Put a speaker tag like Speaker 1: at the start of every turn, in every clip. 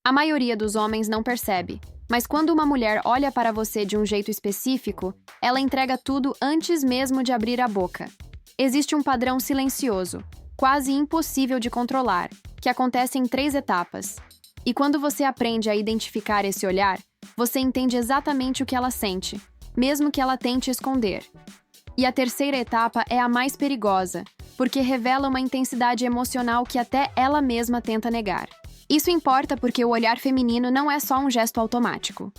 Speaker 1: A maioria dos homens não percebe, mas quando uma mulher olha para você de um jeito específico, ela entrega tudo antes mesmo de abrir a boca. Existe um padrão silencioso, quase impossível de controlar, que acontece em 3 etapas. E quando você aprende a identificar esse olhar, você entende exatamente o que ela sente, mesmo que ela tente esconder. E a terceira etapa é a mais perigosa, porque revela uma intensidade emocional que até ela mesma tenta negar. Isso importa porque o olhar feminino não é só um gesto automático.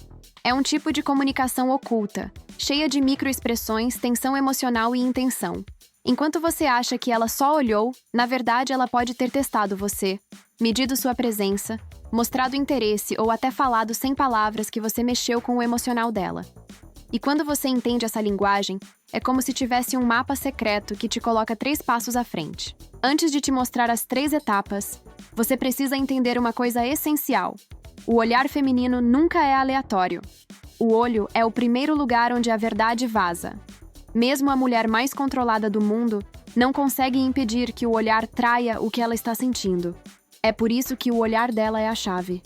Speaker 1: É um tipo de comunicação oculta, cheia de microexpressões, tensão emocional e intenção. Enquanto você acha que ela só olhou, na verdade ela pode ter testado você, medido sua presença, mostrado interesse ou até falado sem palavras que você mexeu com o emocional dela. E quando você entende essa linguagem, é como se tivesse um mapa secreto que te coloca 3 passos à frente. Antes de te mostrar as 3 etapas, você precisa entender uma coisa essencial. O olhar feminino nunca é aleatório. O olho é o primeiro lugar onde a verdade vaza. Mesmo a mulher mais controlada do mundo não consegue impedir que o olhar traia o que ela está sentindo. É por isso que o olhar dela é a chave.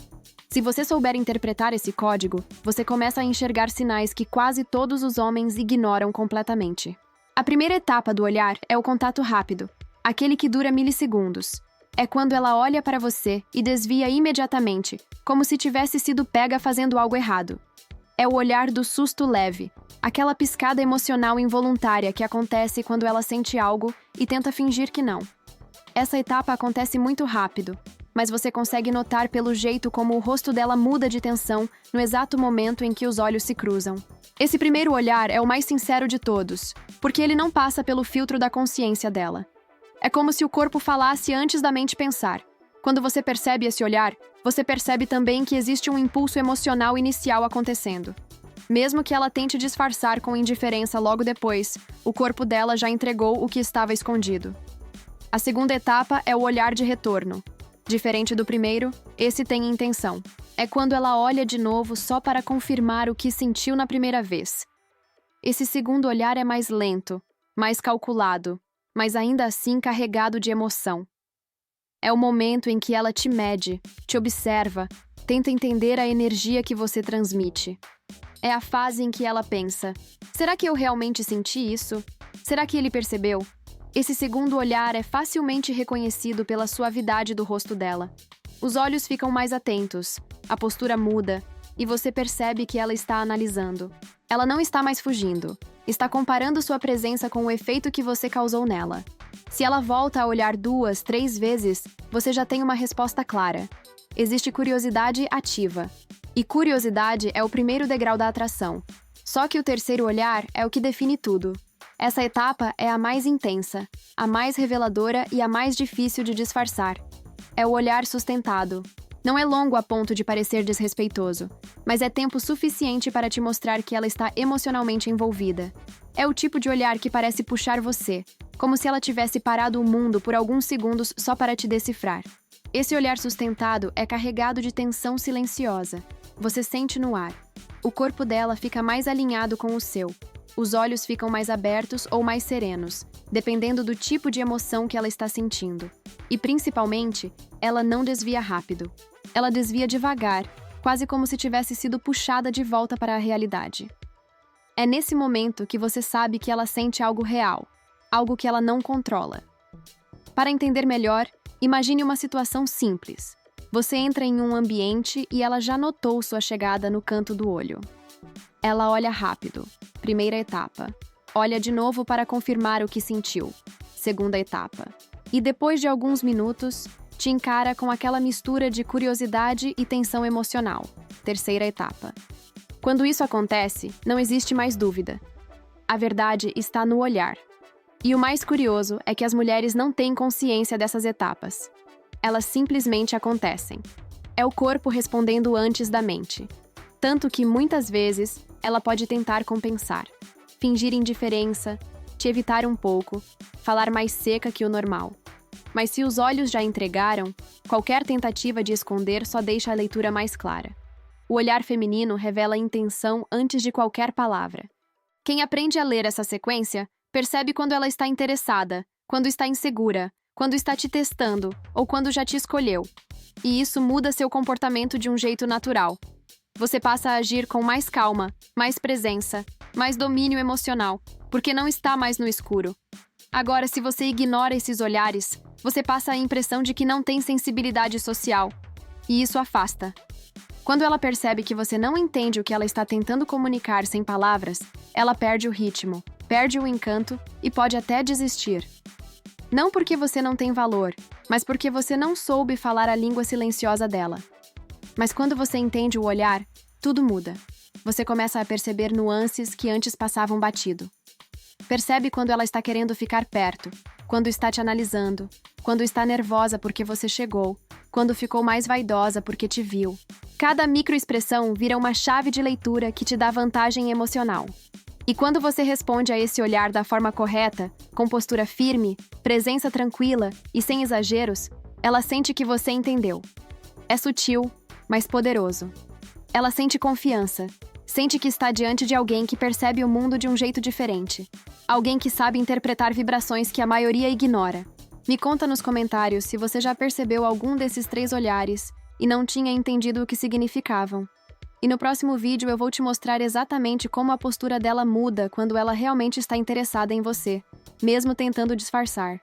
Speaker 1: Se você souber interpretar esse código, você começa a enxergar sinais que quase todos os homens ignoram completamente. A primeira etapa do olhar é o contato rápido, aquele que dura milissegundos. É quando ela olha para você e desvia imediatamente, como se tivesse sido pega fazendo algo errado. É o olhar do susto leve, aquela piscada emocional involuntária que acontece quando ela sente algo e tenta fingir que não. Essa etapa acontece muito rápido, mas você consegue notar pelo jeito como o rosto dela muda de tensão no exato momento em que os olhos se cruzam. Esse primeiro olhar é o mais sincero de todos, porque ele não passa pelo filtro da consciência dela. É como se o corpo falasse antes da mente pensar. Quando você percebe esse olhar, você percebe também que existe um impulso emocional inicial acontecendo. Mesmo que ela tente disfarçar com indiferença logo depois, o corpo dela já entregou o que estava escondido. A segunda etapa é o olhar de retorno. Diferente do primeiro, esse tem intenção. É quando ela olha de novo só para confirmar o que sentiu na primeira vez. Esse segundo olhar é mais lento, mais calculado, mas ainda assim carregado de emoção. É o momento em que ela te mede, te observa, tenta entender a energia que você transmite. É a fase em que ela pensa: será que eu realmente senti isso? Será que ele percebeu? Esse segundo olhar é facilmente reconhecido pela suavidade do rosto dela. Os olhos ficam mais atentos, a postura muda, e você percebe que ela está analisando. Ela não está mais fugindo, está comparando sua presença com o efeito que você causou nela. Se ela volta a olhar 2, 3 vezes, você já tem uma resposta clara. Existe curiosidade ativa. E curiosidade é o primeiro degrau da atração. Só que o terceiro olhar é o que define tudo. Essa etapa é a mais intensa, a mais reveladora e a mais difícil de disfarçar. É o olhar sustentado. Não é longo a ponto de parecer desrespeitoso, mas é tempo suficiente para te mostrar que ela está emocionalmente envolvida. É o tipo de olhar que parece puxar você, como se ela tivesse parado o mundo por alguns segundos só para te decifrar. Esse olhar sustentado é carregado de tensão silenciosa. Você sente no ar. O corpo dela fica mais alinhado com o seu. Os olhos ficam mais abertos ou mais serenos, dependendo do tipo de emoção que ela está sentindo. E, principalmente, ela não desvia rápido. Ela desvia devagar, quase como se tivesse sido puxada de volta para a realidade. É nesse momento que você sabe que ela sente algo real, algo que ela não controla. Para entender melhor, imagine uma situação simples. Você entra em um ambiente e ela já notou sua chegada no canto do olho. Ela olha rápido. Primeira etapa. Olha de novo para confirmar o que sentiu. Segunda etapa. E depois de alguns minutos, te encara com aquela mistura de curiosidade e tensão emocional. Terceira etapa. Quando isso acontece, não existe mais dúvida. A verdade está no olhar. E o mais curioso é que as mulheres não têm consciência dessas etapas. Elas simplesmente acontecem. É o corpo respondendo antes da mente. Tanto que, muitas vezes, ela pode tentar compensar, fingir indiferença, te evitar um pouco, falar mais seca que o normal. Mas se os olhos já entregaram, qualquer tentativa de esconder só deixa a leitura mais clara. O olhar feminino revela intenção antes de qualquer palavra. Quem aprende a ler essa sequência percebe quando ela está interessada, quando está insegura, quando está te testando ou quando já te escolheu. E isso muda seu comportamento de um jeito natural. Você passa a agir com mais calma, mais presença, mais domínio emocional, porque não está mais no escuro. Agora, se você ignora esses olhares, você passa a impressão de que não tem sensibilidade social. E isso afasta. Quando ela percebe que você não entende o que ela está tentando comunicar sem palavras, ela perde o ritmo, perde o encanto e pode até desistir. Não porque você não tem valor, mas porque você não soube falar a língua silenciosa dela. Mas quando você entende o olhar, tudo muda. Você começa a perceber nuances que antes passavam batido. Percebe quando ela está querendo ficar perto, quando está te analisando, quando está nervosa porque você chegou, quando ficou mais vaidosa porque te viu. Cada microexpressão vira uma chave de leitura que te dá vantagem emocional. E quando você responde a esse olhar da forma correta, com postura firme, presença tranquila e sem exageros, ela sente que você entendeu. É sutil, mas poderoso. Ela sente confiança. Sente que está diante de alguém que percebe o mundo de um jeito diferente. Alguém que sabe interpretar vibrações que a maioria ignora. Me conta nos comentários se você já percebeu algum desses 3 olhares e não tinha entendido o que significavam. E no próximo vídeo eu vou te mostrar exatamente como a postura dela muda quando ela realmente está interessada em você, mesmo tentando disfarçar.